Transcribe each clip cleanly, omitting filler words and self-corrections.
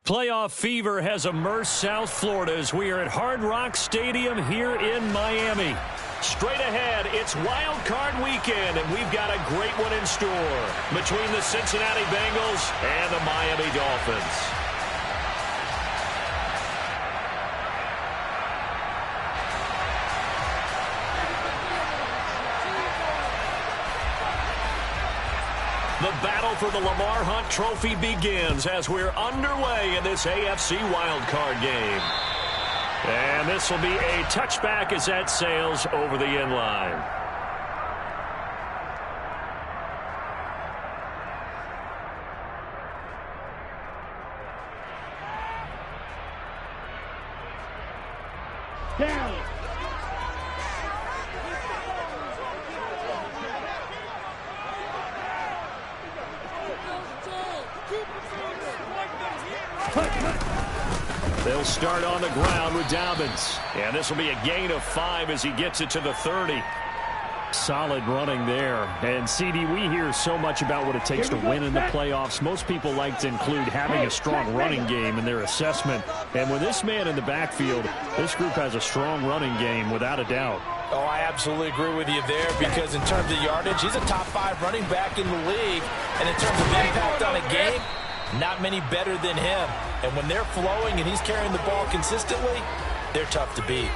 Playoff fever has immersed South Florida as we are at Hard Rock Stadium here in Miami. Straight ahead, it's Wild Card Weekend, and we've got a great one in store between the Cincinnati Bengals and the Miami Dolphins. The battle for the Lamar Hunt Trophy begins as we're underway in this AFC wildcard game. And this will be a touchback as that sails over the end line. Down. They'll start on the ground with Dobbins. And this will be a gain of 5 as he gets it to the 30. Solid running there. And, CD, we hear so much about what it takes to win in the playoffs. Most people like to include having a strong running game in their assessment. And with this man in the backfield, this group has a strong running game without a doubt. Oh, I absolutely agree with you there because in terms of yardage, he's a top 5 running back in the league. And in terms of impact on a game, not many better than him. And when they're flowing and he's carrying the ball consistently, they're tough to beat.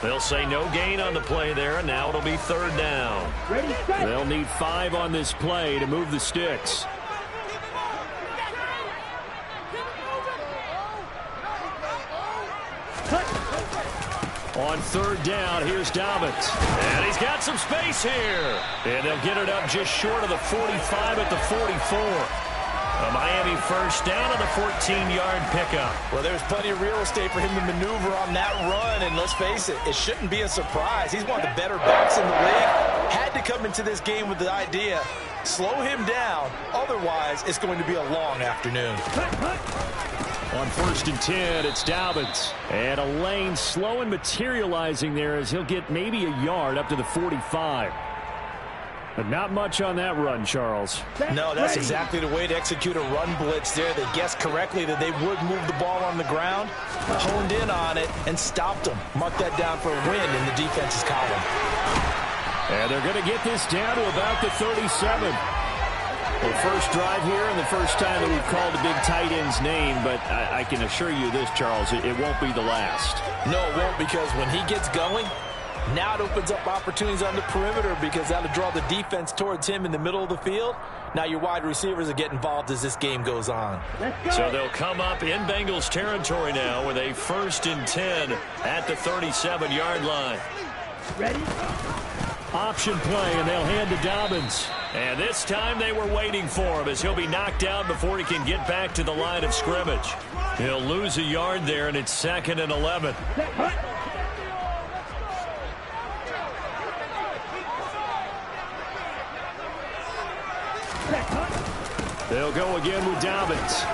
They'll say no gain on the play there, and now it'll be 3rd down. They'll need 5 on this play to move the sticks. On 3rd down, here's Dobbins. And he's got some space here. And they'll get it up just short of the 45 at the 44. A Miami 1st down on the 14-yard pickup. Well, there's plenty of real estate for him to maneuver on that run, and let's face it, it shouldn't be a surprise. He's one of the better backs in the league. Had to come into this game with the idea, slow him down, otherwise it's going to be a long afternoon. On 1st and 10, it's Dobbins. And a lane slow and materializing there as he'll get maybe a yard up to the 45. But not much on that run, Charles. No, that's exactly the way to execute a run blitz there. They guessed correctly that they would move the ball on the ground, honed in on it, and stopped them. Mark that down for a win in the defense's column. And they're going to get this down to about the 37. Well, first drive here and the first time that we've called a big tight end's name, but I can assure you this, Charles, it won't be the last. No, it won't, because when he gets going, now it opens up opportunities on the perimeter because that'll draw the defense towards him in the middle of the field. Now your wide receivers will get involved as this game goes on. So they'll come up in Bengals territory now with a 1st and 10 at the 37-yard line. Ready? Option play, and they'll hand to Dobbins. And this time they were waiting for him as he'll be knocked down before he can get back to the line of scrimmage. He'll lose a yard there, and it's 2nd and 11. They'll go again with Dobbins.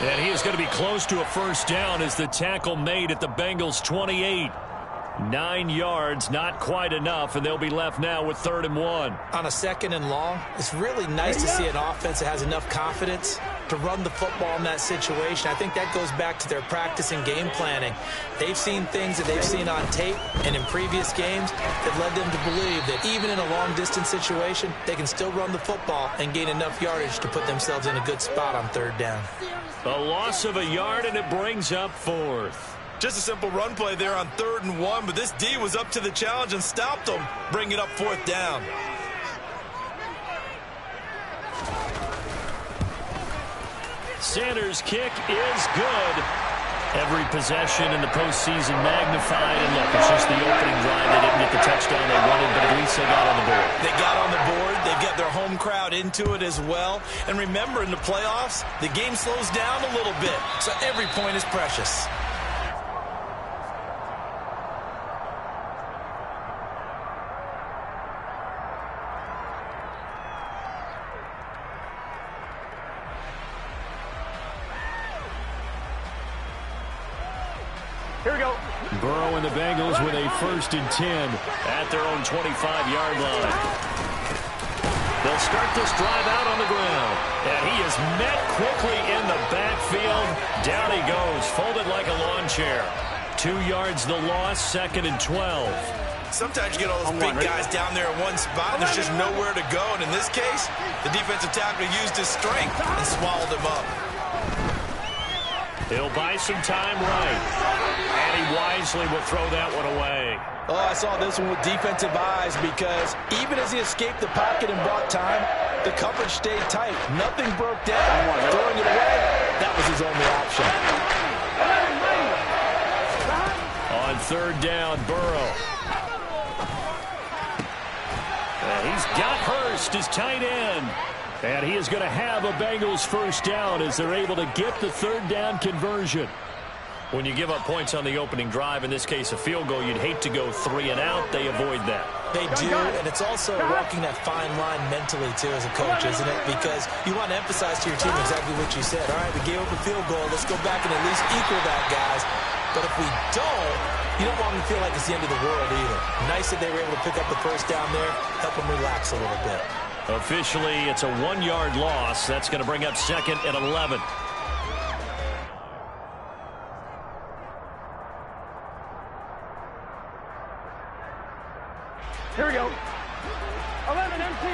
And he is going to be close to a 1st down as the tackle made at the Bengals 28. 9 yards, not quite enough, and they'll be left now with 3rd and 1. On a 2nd and long, it's really nice to see an offense that has enough confidence to run the football in that situation. I think that goes back to their practice and game planning. They've seen things that they've seen on tape and in previous games that led them to believe that even in a long-distance situation, they can still run the football and gain enough yardage to put themselves in a good spot on 3rd down. A loss of a yard, and it brings up 4th. Just a simple run play there on 3rd and 1, but this D was up to the challenge and stopped them, bringing up 4th down. Sanders' kick is good. Every possession in the postseason magnified, and look, it's just the opening drive. They didn't get the touchdown they wanted, but at least they got on the board. They got on the board. They've got their home crowd into it as well. And remember, in the playoffs, the game slows down a little bit, so every point is precious. Here we go. Burrow and the Bengals with a 1st and 10 at their own 25-yard line. They'll start this drive out on the ground. And he is met quickly in the backfield. Down he goes, folded like a lawn chair. 2 yards the loss, 2nd and 12. Sometimes you get all those big guys down there in one spot, and there's just nowhere to go. And in this case, the defensive tackle used his strength and swallowed him up. He'll buy some time right. And he wisely will throw that one away. Oh, I saw this one with defensive eyes because even as he escaped the pocket and bought time, the coverage stayed tight. Nothing broke down. Throwing it away, that was his only option. On 3rd down, Burrow. He's got Hurst, his tight end. And he is going to have a Bengals first down as they're able to get the 3rd down conversion. When you give up points on the opening drive, in this case a field goal, you'd hate to go 3 and out. They avoid that. They do, and it's also walking that fine line mentally, too, as a coach, isn't it? Because you want to emphasize to your team exactly what you said. All right, we gave up a field goal. Let's go back and at least equal that, guys. But if we don't, you don't want them to feel like it's the end of the world either. Nice that they were able to pick up the first down there, help them relax a little bit. Officially, it's a 1-yard loss. That's going to bring up 2nd and 11. Here we go. 11 MT.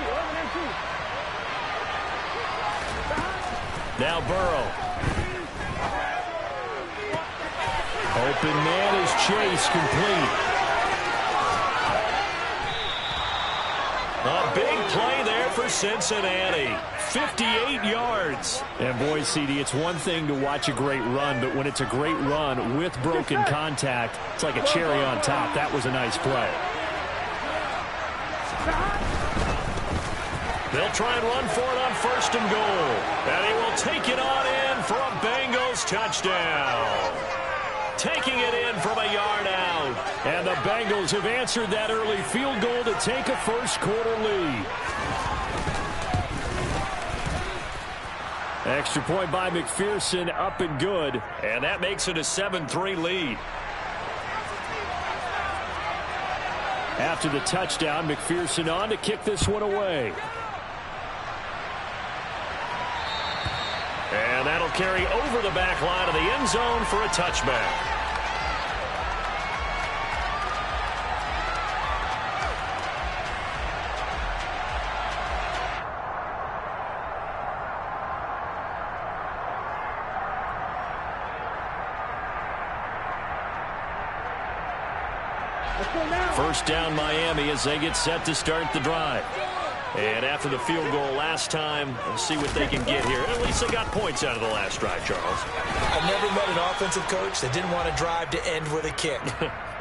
Now Burrow. Open man is Chase, complete. A big play there for Cincinnati. 58 yards. And boy, CD, it's one thing to watch a great run, but when it's a great run with broken contact, it's like a cherry on top. That was a nice play. They'll try and run for it on 1st and goal. And he will take it on in for a Bengals touchdown. Taking it in from a yard out. And the Bengals have answered that early field goal to take a first-quarter lead. Extra point by McPherson, up and good. And that makes it a 7-3 lead. After the touchdown, McPherson on to kick this one away. And that'll carry over the back line of the end zone for a touchback. First down Miami as they get set to start the drive. And after the field goal last time, we'll see what they can get here. At least they got points out of the last drive, Charles. I've never met an offensive coach that didn't want to drive to end with a kick.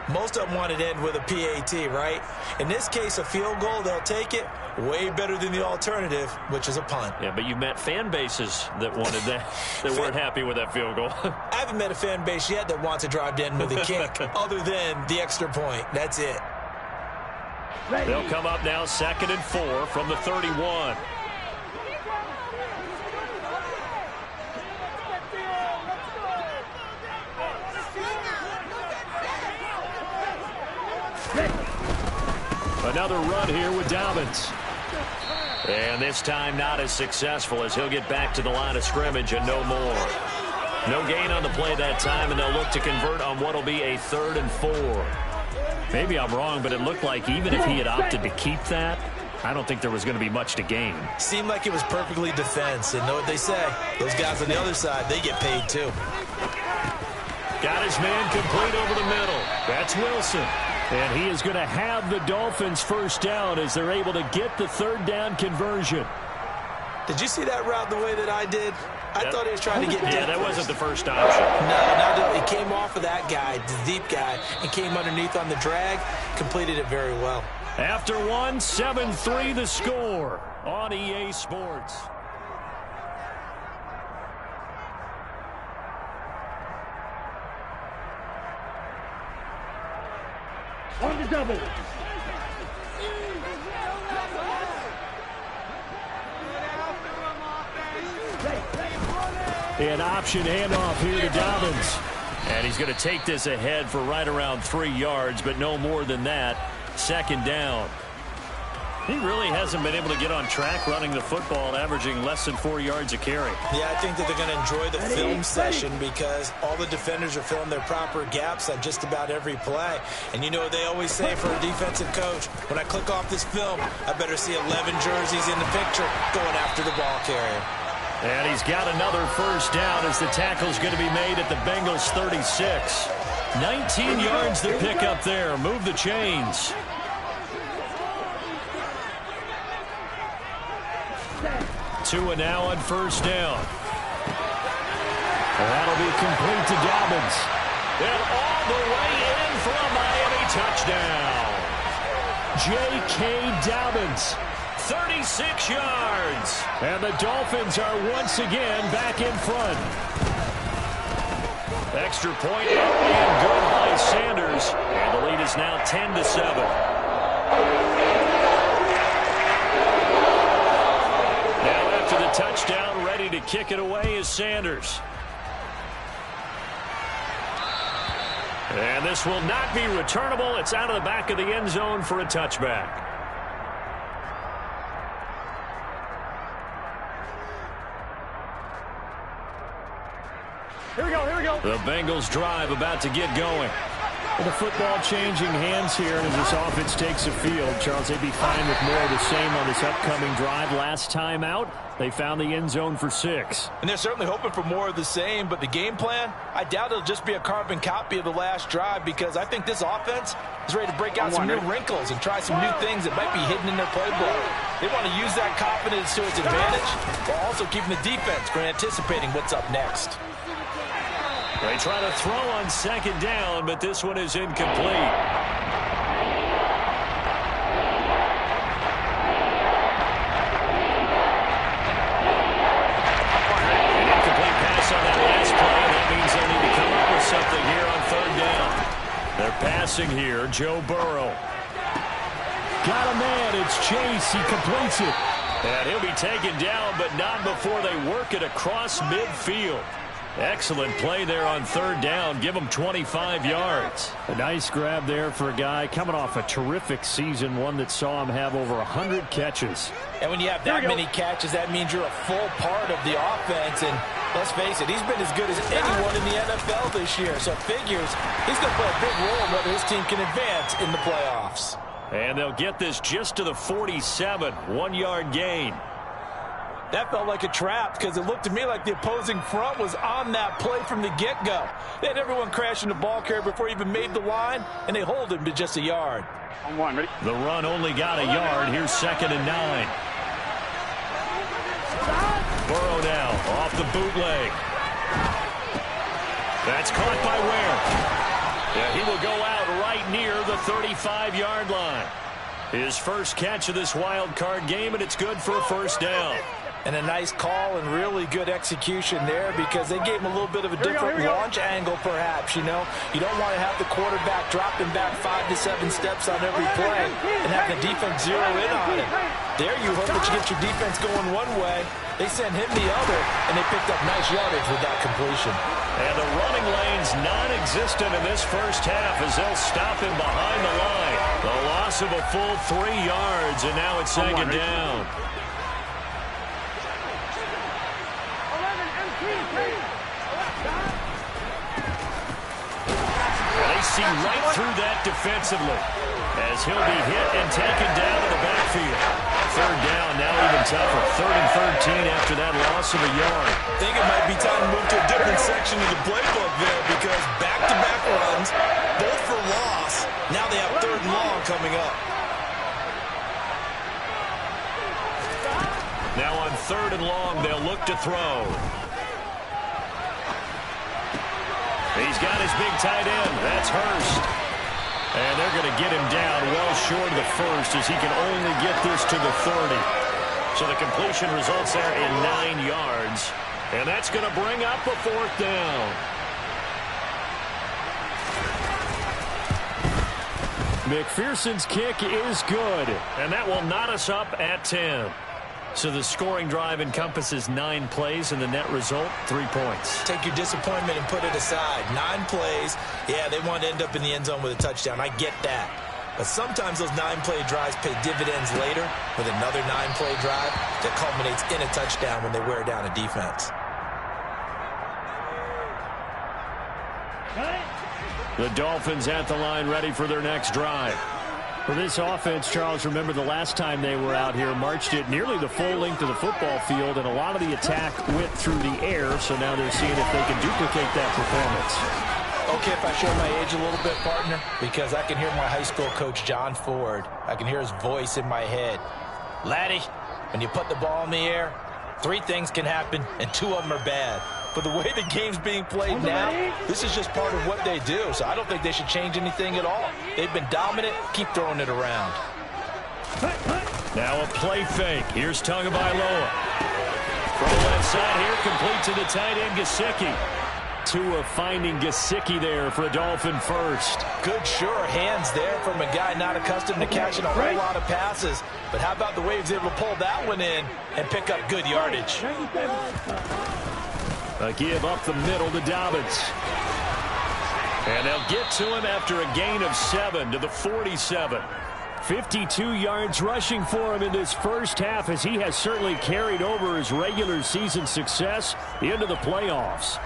Most of them wanted to end with a PAT, right? In this case, a field goal, they'll take it. Way better than the alternative, which is a punt. Yeah, but you've met fan bases that wanted that, that weren't happy with that field goal. I haven't met a fan base yet that wants to drive to end with a kick, other than the extra point. That's it. They'll come up now 2nd and 4 from the 31. Another run here with Dobbins. And this time not as successful as he'll get back to the line of scrimmage and no more. No gain on the play that time, and they'll look to convert on what will be a 3rd and 4. Maybe I'm wrong, but it looked like even if he had opted to keep that, I don't think there was going to be much to gain. Seemed like it was perfectly defense, and know what they say. Those guys on the other side, they get paid too. Got his man complete over the middle. That's Wilson. And he is going to have the Dolphins first down as they're able to get the 3rd down conversion. Did you see that route the way that I did? I thought he was trying to get that first. wasn't the first option. No, he came off of that guy, the deep guy, and came underneath on the drag, completed it very well. After one, 7-3 the score on EA Sports. On the double. An option handoff here to Dobbins. And he's going to take this ahead for right around 3 yards, but no more than that. 2nd down. He really hasn't been able to get on track running the football, averaging less than 4 yards a carry. Yeah, I think that they're going to enjoy the film session because all the defenders are filling their proper gaps on just about every play. And you know what they always say for a defensive coach, when I click off this film, I better see 11 jerseys in the picture going after the ball carrier. And he's got another first down as the tackle's going to be made at the Bengals 36. 19 yards to pick up there. Move the chains. Tua now on first down. That'll be complete to Dobbins. And all the way in for a Miami touchdown. J.K. Dobbins, 36 yards. And the Dolphins are once again back in front. Extra point and good by Sanders. And the lead is now 10-7. Touchdown, ready to kick it away is Sanders. And this will not be returnable. It's out of the back of the end zone for a touchback. Here we go, here we go. The Bengals drive about to get going. The football changing hands here as this offense takes the field. Charles, they'd be fine with more of the same on this upcoming drive. Last time out, they found the end zone for 6. And they're certainly hoping for more of the same, but the game plan, I doubt it'll just be a carbon copy of the last drive because I think this offense is ready to break out some new wrinkles and try some new things that might be hidden in their playbook. They want to use that confidence to its advantage while also keeping the defense from anticipating what's up next. They try to throw on second down, but this one is incomplete. An incomplete pass on that last play. That means they'll need to come up with something here on third down. They're passing here. Joe Burrow. Got a man. It's Chase. He completes it. And he'll be taken down, but not before they work it across midfield. Excellent play there on third down. Give him 25 yards. A nice grab there for a guy coming off a terrific season, one that saw him have over 100 catches. And when you have that many catches, that means you're a full part of the offense. And let's face it, he's been as good as anyone in the NFL this year. So it figures he's going to play a big role in whether his team can advance in the playoffs. And they'll get this just to the 47. 1-yard gain. That felt like a trap because it looked to me like the opposing front was on that play from the get-go. They had everyone crashing the ball carrier before he even made the line, and they hold him to just a yard. On one, ready? The run only got a yard. Here's 2nd and 9. Burrow now off the bootleg. That's caught by Ware. Yeah, he will go out right near the 35-yard line. His first catch of this wild card game, and it's good for a first down. And a nice call and really good execution there because they gave him a little bit of a different launch angle perhaps, you know. You don't want to have the quarterback dropping back 5 to 7 steps on every play and have the defense zero in on it. There you hope that you get your defense going one way. They sent him the other, and they picked up nice yardage with that completion. And the running lane's non-existent in this first half as they'll stop him behind the line. The loss of a full 3 yards, and now it's 2nd down. They see right through that defensively as he'll be hit and taken down in the backfield. Third down, now even tougher. 3rd and 13 after that loss of a yard. I think it might be time to move to a different section of the playbook there because back-to-back runs, both for loss. Now they have 3rd and long coming up. Now on 3rd and long, they'll look to throw. He's got his big tight end. That's Hurst. And they're going to get him down well short of the first as he can only get this to the 30. So the completion results there in 9 yards. And that's going to bring up a 4th down. McPherson's kick is good. And that will knot us up at 10. So the scoring drive encompasses 9 plays, and the net result, 3 points. Take your disappointment and put it aside. 9 plays. Yeah, they want to end up in the end zone with a touchdown. I get that. But sometimes those 9-play drives pay dividends later with another 9-play drive that culminates in a touchdown when they wear down a defense. The Dolphins at the line ready for their next drive. For this offense, Charles, remember the last time they were out here, marched it nearly the full length of the football field, and a lot of the attack went through the air, so now they're seeing if they can duplicate that performance. Okay, if I show my age a little bit, partner, because I can hear my high school coach, John Ford. I can hear his voice in my head. Laddie, when you put the ball in the air, 3 things can happen, and 2 of them are bad. But the way the game's being played now, this is just part of what they do. So I don't think they should change anything at all. They've been dominant. Keep throwing it around. Now a play fake. Here's Tagovailoa. From the left side here, complete to the tight end, Gesicki. Tua finding Gesicki there for a Dolphin first. Good, sure hands there from a guy not accustomed to catching a whole lot of passes. But how about the way he was able to pull that one in and pick up good yardage? A give up the middle to Dobbins. And they'll get to him after a gain of 7 to the 47. 52 yards rushing for him in this first half, as he has certainly carried over his regular season success into the playoffs.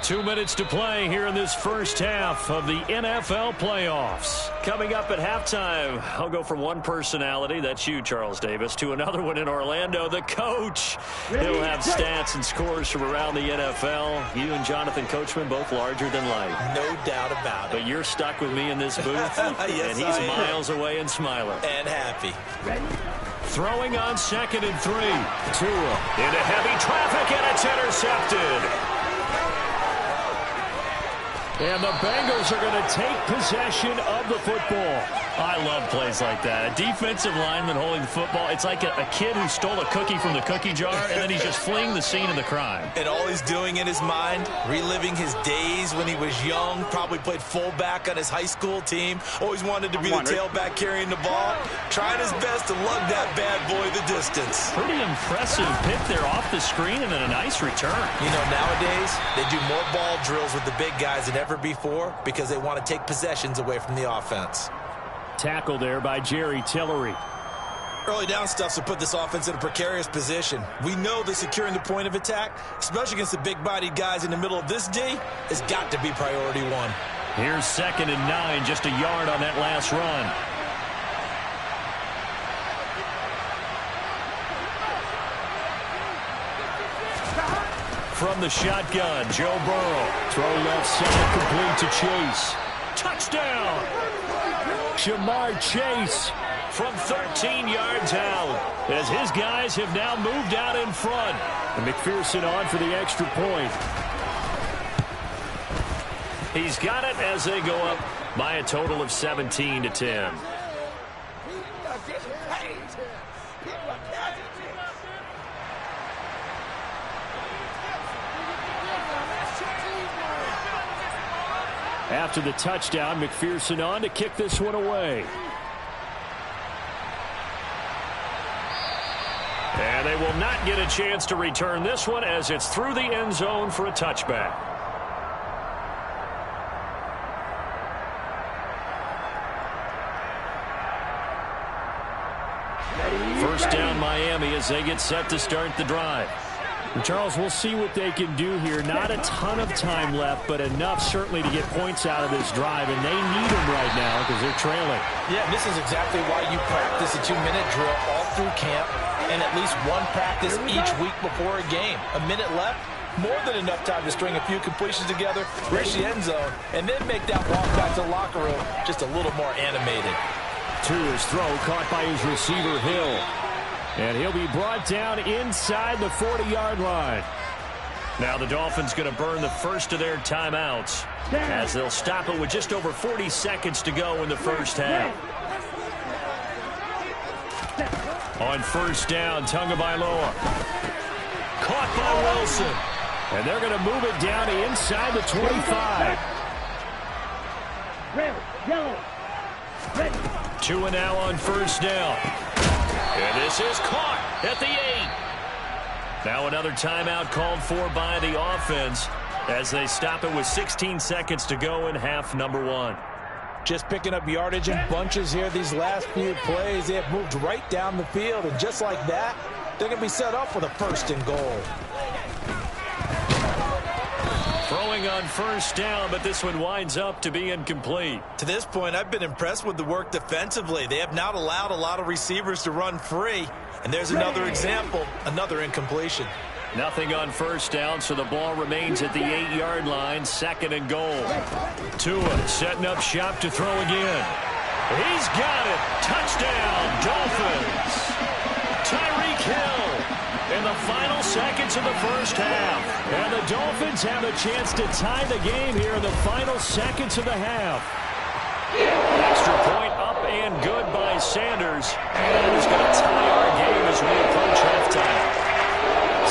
2 minutes to play here in this first half of the NFL playoffs. Coming up at halftime, I'll go from one personality, that's you, Charles Davis, to another one in Orlando, the coach. He'll have stats and scores from around the NFL. You and Jonathan Coachman, both larger than life. No doubt about it. But you're stuck with me in this booth, yes, and he's miles away and smiling. And happy. Throwing on 2nd and 3. Tua into heavy traffic, and it's intercepted. And the Bengals are going to take possession of the football. I love plays like that. A defensive lineman holding the football. It's like a kid who stole a cookie from the cookie jar, and then he's just fleeing the scene of the crime. And all he's doing in his mind, reliving his days when he was young, probably played fullback on his high school team, always wanted to be the tailback carrying the ball, trying his best to lug that bad boy the distance. Pretty impressive pick there off the screen, and then a nice return. You know, nowadays, they do more ball drills with the big guys than ever before because they want to take possessions away from the offense. Tackle there by Jerry Tillery. Early down stuffs will put this offense in a precarious position. We know that securing the point of attack, especially against the big-bodied guys in the middle of this D, has got to be priority 1. Here's 2nd and 9, just a yard on that last run. From the shotgun, Joe Burrow. Throw left side, complete to Chase. Touchdown! Jamar Chase from 13 yards out, as his guys have now moved out in front. And McPherson on for the extra point. He's got it as they go up by a total of 17-10. After the touchdown, McPherson on to kick this one away. And they will not get a chance to return this one as it's through the end zone for a touchback. First down Miami as they get set to start the drive. And Charles, we'll see what they can do here. Not a ton of time left, but enough certainly to get points out of this drive, and they need them right now because they're trailing. Yeah, this is exactly why you practice a 2-minute drill all through camp and at least one practice each week before a game. A minute left, more than enough time to string a few completions together, reach the end zone, and then make that walk back to the locker room just a little more animated. To his throw, caught by his receiver, Hill. And he'll be brought down inside the 40-yard line. Now the Dolphins going to burn the first of their timeouts as they'll stop it with just over 40 seconds to go in the first half. On first down, Tagovailoa. Caught by Wilson. And they're going to move it down to inside the 25. Red, yellow, red. 2 and now on first down. And this is caught at the 8. Now another timeout called for by the offense as they stop it with 16 seconds to go in half number 1. Just picking up yardage in bunches here these last few plays. They have moved right down the field, and just like that, they're going to be set up for the 1st and goal. Throwing on 1st down, but this one winds up to be incomplete. To this point, I've been impressed with the work defensively. They have not allowed a lot of receivers to run free. And there's another example, another incompletion. Nothing on 1st down, so the ball remains at the 8-yard line, 2nd and goal. Tua setting up shop to throw again. He's got it. Touchdown, Dolphins. Tyreek Hill in the final seconds of the 1st half. And the Dolphins have a chance to tie the game here in the final seconds of the half. Extra point up and good by Sanders. And that is going to tie our game as we approach halftime.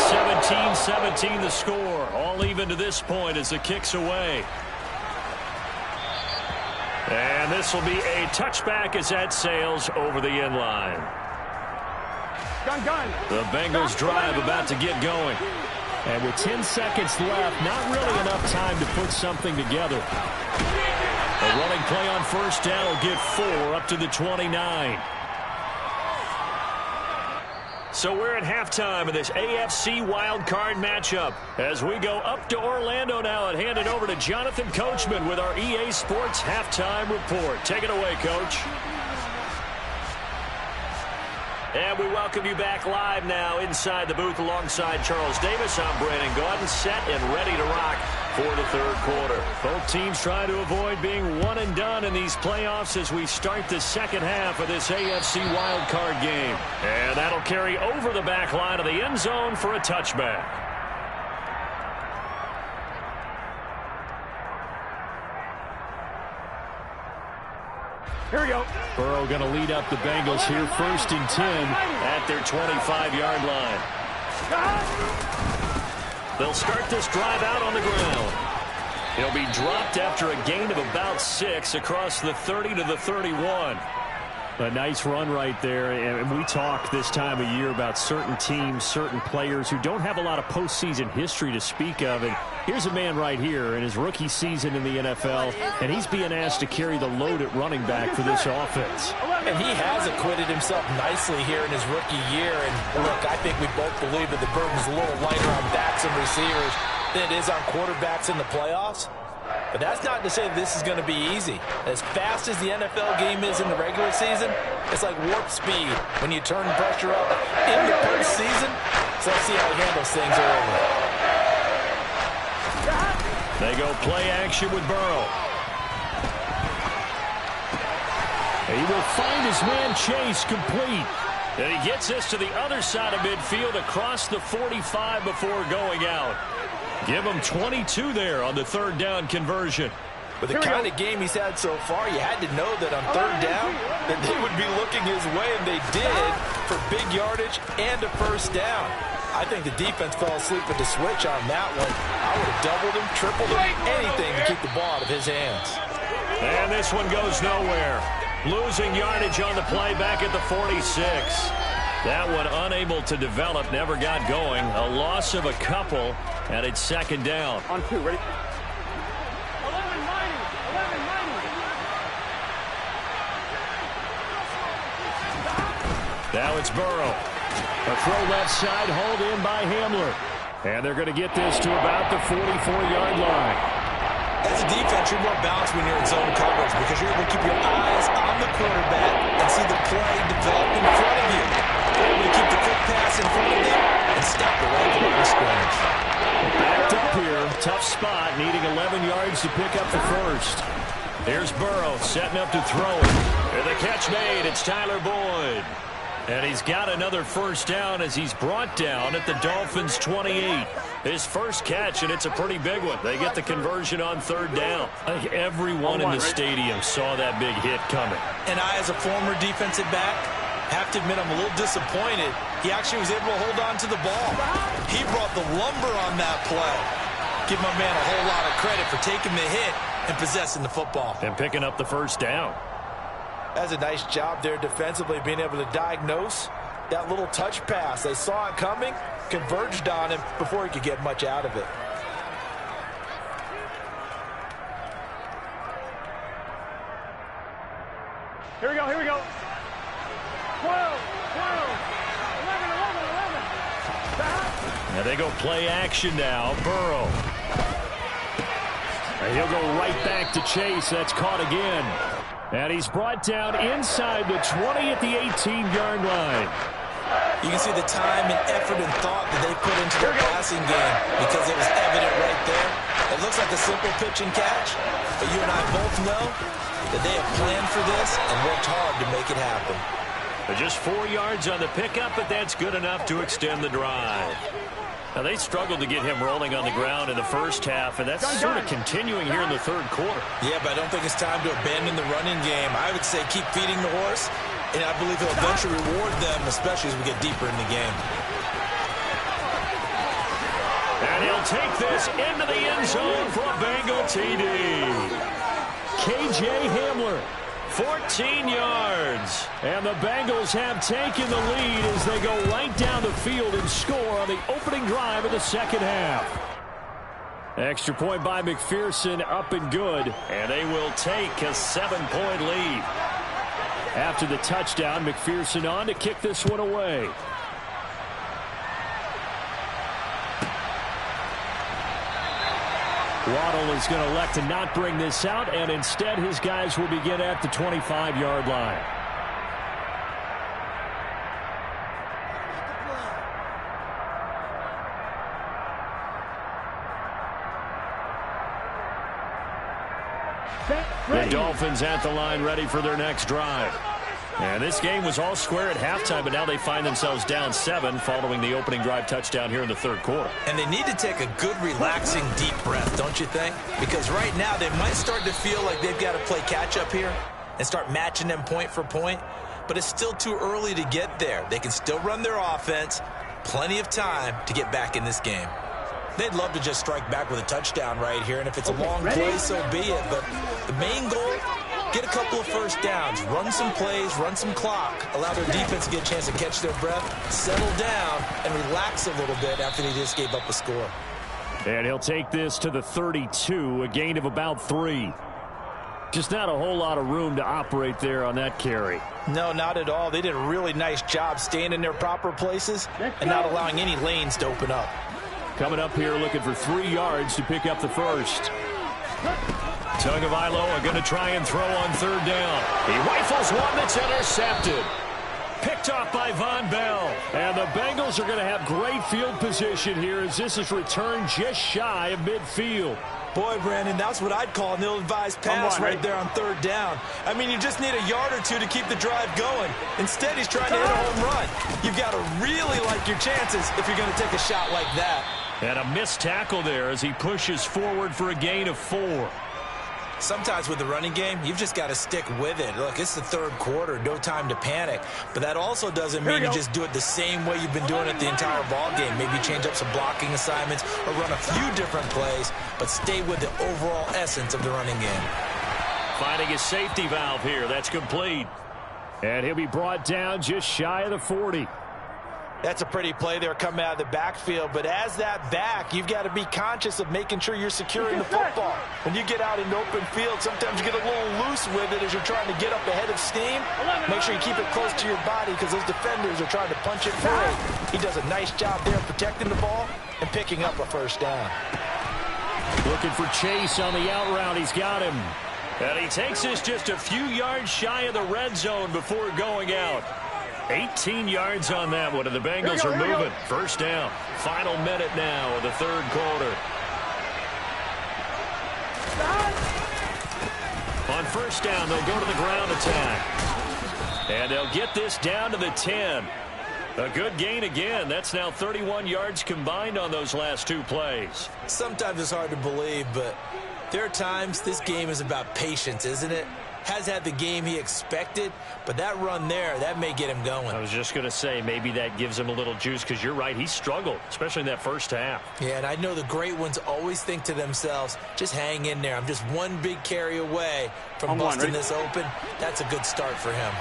17-17 the score. All even to this point as the kick's away. And this will be a touchback as that sails over the end line. The Bengals drive about to get going. And with 10 seconds left, not really enough time to put something together. A running play on 1st down will get 4 up to the 29. So we're at halftime of this AFC wildcard matchup as we go up to Orlando now and hand it over to Jonathan Coachman with our EA Sports halftime report. Take it away, Coach. And we welcome you back live now inside the booth alongside Charles Davis. I'm Brandon Gaudin, set and ready to rock for the 3rd quarter. Both teams trying to avoid being one and done in these playoffs as we start the 2nd half of this AFC wildcard game. And that'll carry over the back line of the end zone for a touchback. Here we go. Burrow going to lead up the Bengals here, 1st and 10 at their 25-yard line. They'll start this drive out on the ground. He'll be dropped after a gain of about 6 across the 30 to the 31. A nice run right there, and we talk this time of year about certain teams, certain players who don't have a lot of postseason history to speak of, and here's a man right here in his rookie season in the NFL, and he's being asked to carry the load at running back for this offense. And he has acquitted himself nicely here in his rookie year, and look, I think we both believe that the burden's a little lighter on backs and receivers than it is on quarterbacks in the playoffs. But that's not to say this is going to be easy. As fast as the NFL game is in the regular season, it's like warp speed when you turn pressure up in the postseason. So let's see how he handles things early. They go play action with Burrow. He will find his man Chase complete. And he gets this to the other side of midfield across the 45 before going out. Give him 22 there on the 3rd down conversion. With the kind of game he's had so far, you had to know that on 3rd down that they would be looking his way, and they did for big yardage and a 1st down. I think the defense fell asleep at the switch on that one. I would have doubled him, tripled him, anything to keep the ball out of his hands. And this one goes nowhere. Losing yardage on the play back at the 46. That one unable to develop, never got going. A loss of a couple, and it's 2nd down. On 2, ready? Now it's Burrow. A throw left side, hauled in by Hamler. And they're going to get this to about the 44-yard line. As a defense, you're more balanced when you're in zone coverage because you're able to keep your eyes on the quarterback and see the play develop in front of you. You're able to keep the quick pass in front of them and stop the right line of scrimmage. Backed up here, tough spot, needing 11 yards to pick up the 1st. Here's Burrow setting up to throw it. And the catch made, it's Tyler Boyd. And he's got another 1st down as he's brought down at the Dolphins' 28. His first catch, and it's a pretty big one. They get the conversion on 3rd down. I think everyone in the stadium saw that big hit coming. And I, as a former defensive back, have to admit I'm a little disappointed. He actually was able to hold on to the ball. He brought the lumber on that play. Give my man a whole lot of credit for taking the hit and possessing the football. And picking up the 1st down. That's a nice job there defensively, being able to diagnose that little touch pass. They saw it coming, converged on him before he could get much out of it. And they go play action now. Burrow. And he'll go right back to Chase. That's caught again. And he's brought down inside the 20 at the 18-yard line. You can see the time and effort and thought that they put into their passing game because it was evident right there. It looks like a simple pitch and catch, but you and I both know that they have planned for this and worked hard to make it happen. But just 4 yards on the pickup, but that's good enough to extend the drive. Now, they struggled to get him rolling on the ground in the first half, and that's sort of continuing here in the third quarter. Yeah, but I don't think it's time to abandon the running game. I would say keep feeding the horse, and I believe he'll eventually reward them, especially as we get deeper in the game. And he'll take this into the end zone for a Bengal TD. K.J. Hamler, 14 yards. And the Bengals have taken the lead as they go right down the field and score on the opening drive of the second half. Extra point by McPherson, up and good. And they will take a 7-point lead. After the touchdown, McPherson on to kick this one away. Waddle is going to elect to not bring this out, and instead his guys will begin at the 25-yard line. The Dolphins at the line ready for their next drive. And this game was all square at halftime, but now they find themselves down 7 following the opening drive touchdown here in the third quarter. And they need to take a good, relaxing, deep breath, don't you think? Because right now they might start to feel like they've got to play catch-up here and start matching them point for point. But it's still too early to get there. They can still run their offense. Plenty of time to get back in this game. They'd love to just strike back with a touchdown right here, and if it's a long play, so be it. But the main goal, get a couple of first downs, run some plays, run some clock, allow their defense to get a chance to catch their breath, settle down, and relax a little bit after they just gave up a score. And he'll take this to the 32, a gain of about 3. Just not a whole lot of room to operate there on that carry. No, not at all. They did a really nice job staying in their proper places and not allowing any lanes to open up. Coming up here looking for 3 yards to pick up the first. Tagovailoa going to try and throw on third down. He rifles one that's intercepted. Picked off by Von Bell. And the Bengals are going to have great field position here as this is returned just shy of midfield. Boy, Brandon, that's what I'd call an ill-advised pass right there on third down. I mean, you just need a yard or two to keep the drive going. Instead, he's trying to hit a home run. You've got to really like your chances if you're going to take a shot like that. And a missed tackle there as he pushes forward for a gain of 4. Sometimes with the running game, you've just got to stick with it. Look, it's the third quarter, no time to panic. But that also doesn't mean you just do it the same way you've been doing it the entire ball game. Maybe change up some blocking assignments or run a few different plays, but stay with the overall essence of the running game. Finding his safety valve here. That's complete. And he'll be brought down just shy of the 40. That's a pretty play there coming out of the backfield, but as that back, you've got to be conscious of making sure you're securing the football. When you get out in open field, sometimes you get a little loose with it as you're trying to get up ahead of steam. Make sure you keep it close to your body because those defenders are trying to punch it free. He does a nice job there protecting the ball and picking up a first down. Looking for Chase on the out route. He's got him. And he takes this just a few yards shy of the red zone before going out. 18 yards on that one, and the Bengals are moving. First down. Final minute now of the third quarter. On first down, they'll go to the ground attack. And they'll get this down to the 10. A good gain again. That's now 31 yards combined on those last 2 plays. Sometimes it's hard to believe, but there are times this game is about patience, isn't it? Has had the game he expected, but that run there, that may get him going. I was just going to say, maybe that gives him a little juice because you're right, he struggled, especially in that first half. Yeah, and I know the great ones always think to themselves, just hang in there. I'm just one big carry away from busting this open. That's a good start for him.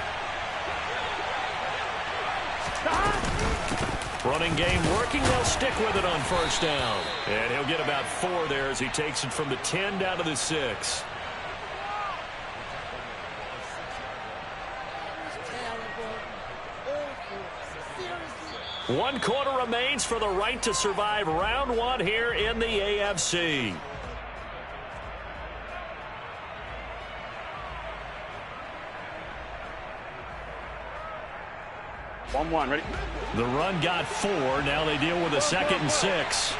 Running game working. They'll stick with it on first down. And he'll get about 4 there as he takes it from the 10 down to the 6. 1 quarter remains for the right to survive round 1 here in the AFC. Ready? The run got 4. Now they deal with a 2nd and 6.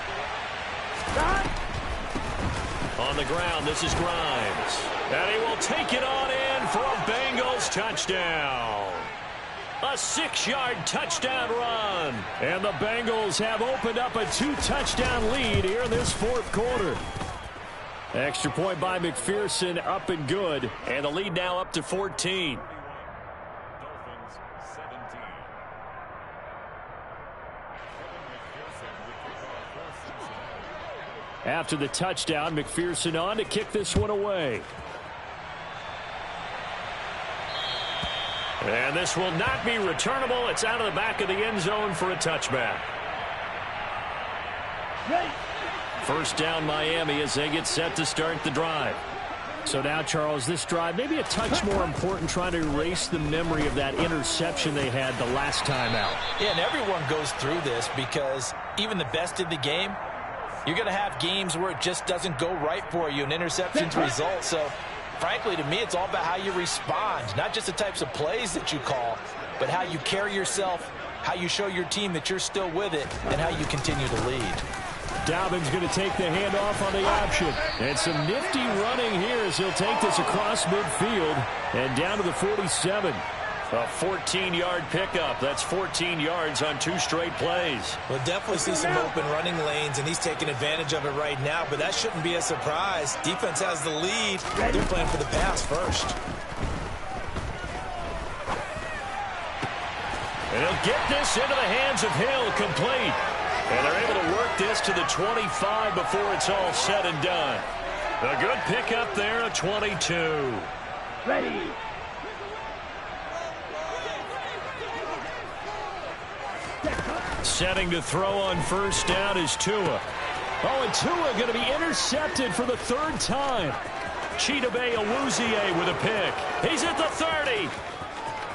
On the ground, this is Grimes. And he will take it on in for a Bengals touchdown. A 6-yard touchdown run. And the Bengals have opened up a 2-touchdown lead here in this 4th quarter. Extra point by McPherson, up and good. And the lead now up to 14. After the touchdown, McPherson on to kick this one away. And this will not be returnable. It's out of the back of the end zone for a touchback. First down, Miami, as they get set to start the drive. So now, Charles, this drive maybe a touch more important, trying to erase the memory of that interception they had the last time out. Yeah, and everyone goes through this because even the best in the game, you're going to have games where it just doesn't go right for you and interceptions result. So, frankly, to me, it's all about how you respond, not just the types of plays that you call, but how you carry yourself, how you show your team that you're still with it, and how you continue to lead. Dobbins going to take the handoff on the option. And some nifty running here as he'll take this across midfield and down to the 47. A 14-yard pickup. That's 14 yards on 2 straight plays. We'll definitely see some open running lanes, and he's taking advantage of it right now, but that shouldn't be a surprise. Defense has the lead. They're playing for the pass first. And he'll get this into the hands of Hill, complete. And they're able to work this to the 25 before it's all said and done. A good pickup there, a 22. Ready. Setting to throw on first down is Tua. Oh, and Tua going to be intercepted for the 3rd time. Chidobe Awuzie with a pick. He's at the 30.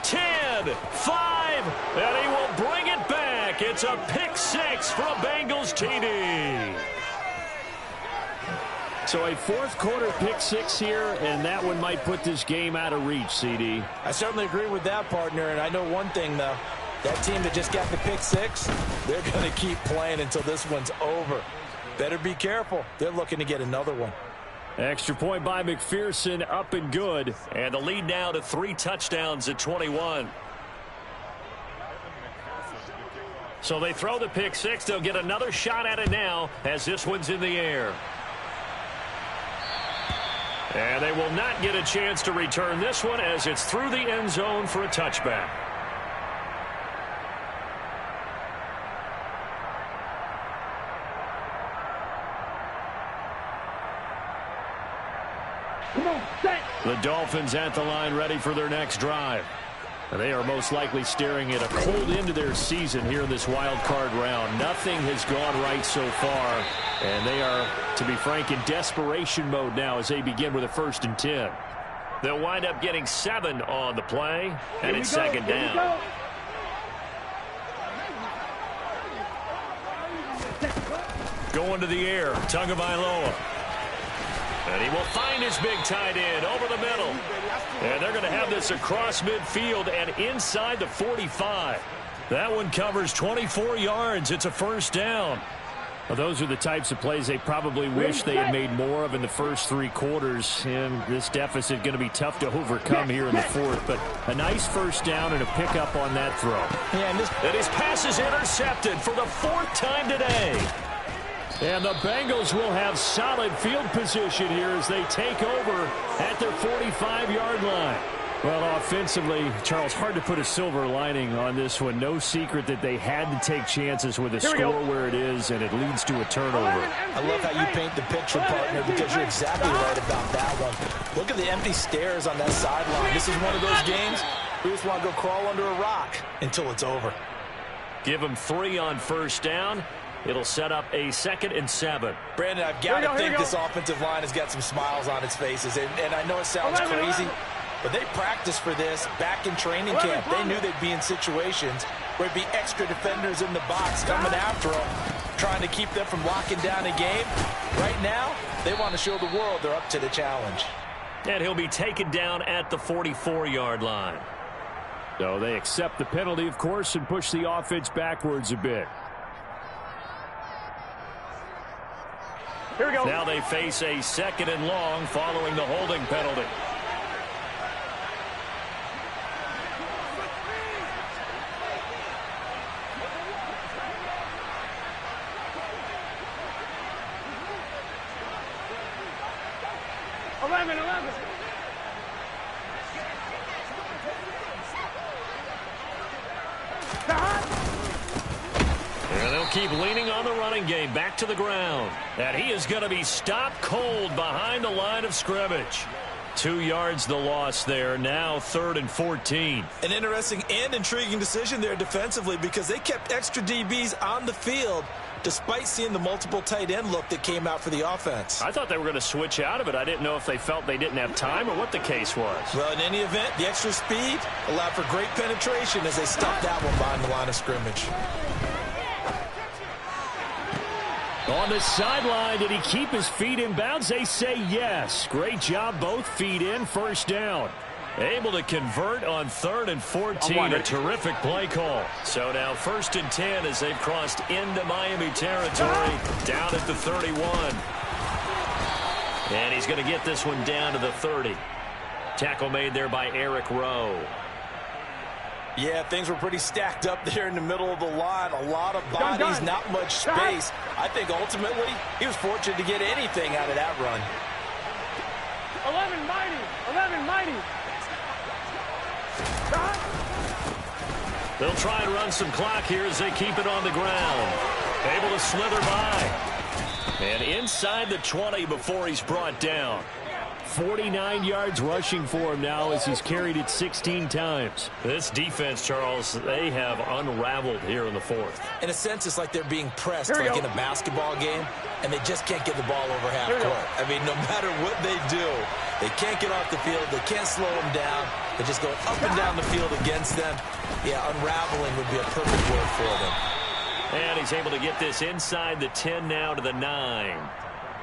10, 5, and he will bring it back. It's a pick 6 for a Bengals TD. So a 4th quarter pick 6 here, and that one might put this game out of reach, CD. I certainly agree with that, partner, and I know one thing, though. That team that just got the pick 6, they're going to keep playing until this one's over. Better be careful. They're looking to get another one. Extra point by McPherson, up and good. And the lead now to 3 touchdowns at 21. So they throw the pick 6. They'll get another shot at it now as this one's in the air. And they will not get a chance to return this one as it's through the end zone for a touchback. The Dolphins at the line, ready for their next drive. They are most likely staring at a cold end to their season here in this wild card round. Nothing has gone right so far, and they are, to be frank, in desperation mode now as they begin with a 1st and 10. They'll wind up getting 7 on the play, and it's 2nd down. Going to the air, Tagovailoa. And he will find his big tight end over the middle. And they're going to have this across midfield and inside the 45. That one covers 24 yards. It's a 1st down. Well, those are the types of plays they probably wish they had made more of in the first 3 quarters. And this deficit going to be tough to overcome here in the 4th. But a nice 1st down and a pickup on that throw. Yeah, and his pass is intercepted for the 4th time today. And the Bengals will have solid field position here as they take over at their 45-yard line. Well, offensively, Charles, hard to put a silver lining on this one. No secret that they had to take chances with a score where it is, and it leads to a turnover. I love how you paint the picture, partner, because you're exactly right about that one. Look at the empty stairs on that sideline. This is one of those games we just want to go crawl under a rock until it's over. Give them 3 on first down. It'll set up a 2nd and 7. Brandon, I've got to think this offensive line has got some smiles on its faces. And I know it sounds crazy, But they practiced for this back in training camp. They knew they'd be in situations where it'd be extra defenders in the box coming after them, trying to keep them from locking down a game. Right now, they want to show the world they're up to the challenge. And he'll be taken down at the 44-yard line. So they accept the penalty, of course, and push the offense backwards a bit. Here we go. Now they face a 2nd and long following the holding penalty. And they'll keep leaning on the running game back to the ground. And he is going to be stopped cold behind the line of scrimmage. 2 yards the loss there. Now 3rd and 14. An interesting and intriguing decision there defensively because they kept extra DBs on the field despite seeing the multiple tight end look that came out for the offense. I thought they were going to switch out of it. I didn't know if they felt they didn't have time or what the case was. Well, in any event, the extra speed allowed for great penetration as they stopped that one behind the line of scrimmage. On the sideline, did he keep his feet in bounds? They say yes. Great job, both feet in, 1st down. Able to convert on 3rd and 14. A terrific play call. So now 1st and 10 as they've crossed into Miami territory. Down at the 31. And he's going to get this one down to the 30. Tackle made there by Eric Rowe. Yeah, things were pretty stacked up there in the middle of the line. A lot of bodies, not much space. I think ultimately he was fortunate to get anything out of that run. 11 mighty. 11 mighty. They'll try and run some clock here as they keep it on the ground. Able to slither by. And inside the 20 before he's brought down. 49 yards rushing for him now as he's carried it 16 times. This defense, Charles, they have unraveled here in the 4th. In a sense, it's like they're being pressed like in a basketball game, and they just can't get the ball over half court. I mean, no matter what they do, they can't get off the field. They can't slow them down. They're just going up and down the field against them. Yeah, unraveling would be a perfect word for them. And he's able to get this inside the 10 now to the 9.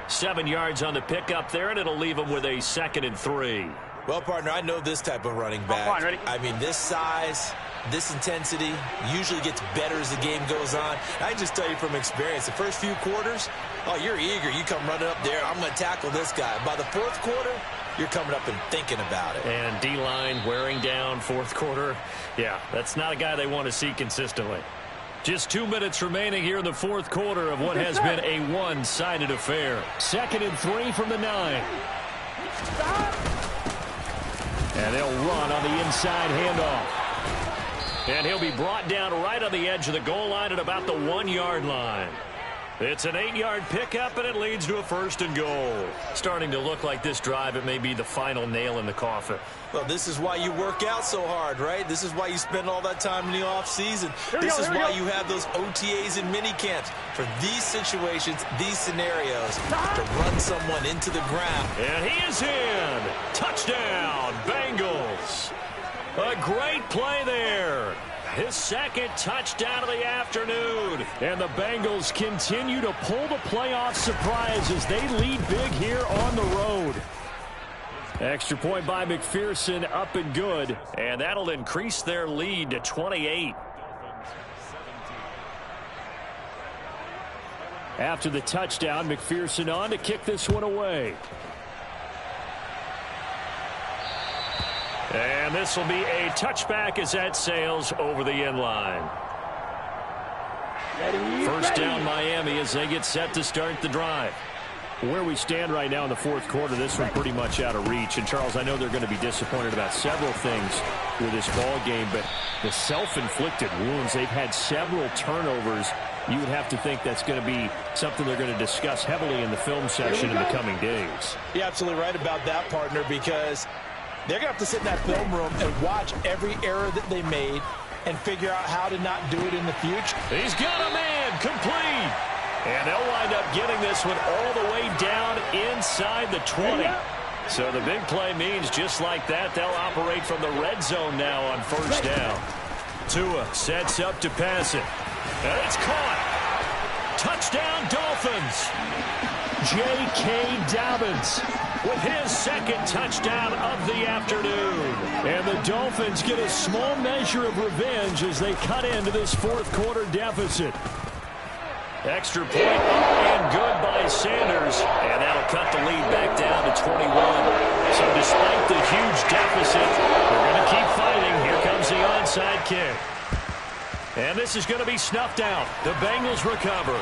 7 yards on the pickup there, and it'll leave him with a 2nd and 3. Well, partner, I know this type of running back. I mean, this size, this intensity usually gets better as the game goes on. I can just tell you from experience, the first few quarters, oh, you're eager. You come running up there, I'm going to tackle this guy. By the 4th quarter, you're coming up and thinking about it. And D-line wearing down 4th quarter. Yeah, that's not a guy they want to see consistently. Just 2 minutes remaining here in the 4th quarter of what has been a one-sided affair. 2nd and 3 from the 9. And they'll run on the inside handoff. And he'll be brought down right on the edge of the goal line at about the 1-yard line. It's an 8-yard pickup, and it leads to a 1st and goal. Starting to look like this drive, it may be the final nail in the coffin. Well, this is why you work out so hard, right? This is why you spend all that time in the offseason. This is why you have those OTAs and mini camps for these situations, these scenarios, to run someone into the ground. And he is in. Touchdown, Bengals. A great play there. His 2nd touchdown of the afternoon. And the Bengals continue to pull the playoff surprise as they lead big here on the road. Extra point by McPherson, up and good. And that'll increase their lead to 28. After the touchdown, McPherson on to kick this one away. And this will be a touchback as that sails over the end line. 1st down Miami as they get set to start the drive. Where we stand right now in the 4th quarter, this one pretty much out of reach. And, Charles, I know they're going to be disappointed about several things with this ball game, but the self-inflicted wounds, they've had several turnovers. You would have to think that's going to be something they're going to discuss heavily in the film section in the coming days. You're absolutely right about that, partner, because they're going to have to sit in that film room and watch every error that they made and figure out how to not do it in the future. He's got a man complete. And they'll wind up getting this one all the way down inside the 20. So the big play means just like that, they'll operate from the red zone now on first down. Tua sets up to pass it. And it's caught. Touchdown, Dolphins. J.K. Dobbins with his second touchdown of the afternoon. And the Dolphins get a small measure of revenge as they cut into this fourth quarter deficit. Extra point up and good by Sanders. And that'll cut the lead back down to 21. So despite the huge deficit, they're going to keep fighting. Here comes the onside kick. And this is going to be snuffed out. The Bengals recover.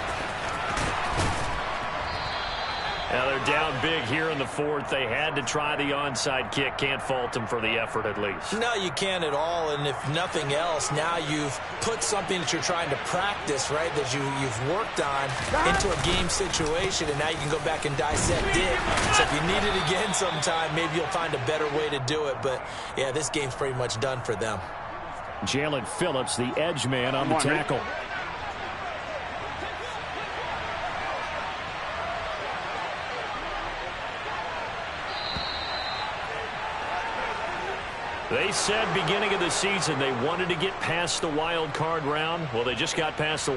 Now they're down big here in the fourth. They had to try the onside kick. Can't fault them for the effort at least. No, you can't at all. And if nothing else, now you've put something that you're trying to practice, right, that you've worked on into a game situation, and now you can go back and dissect it. So if you need it again sometime, maybe you'll find a better way to do it. But, yeah, this game's pretty much done for them. Jalen Phillips, the edge man on the tackle. They said beginning of the season they wanted to get past the wild card round. Well, they just got past the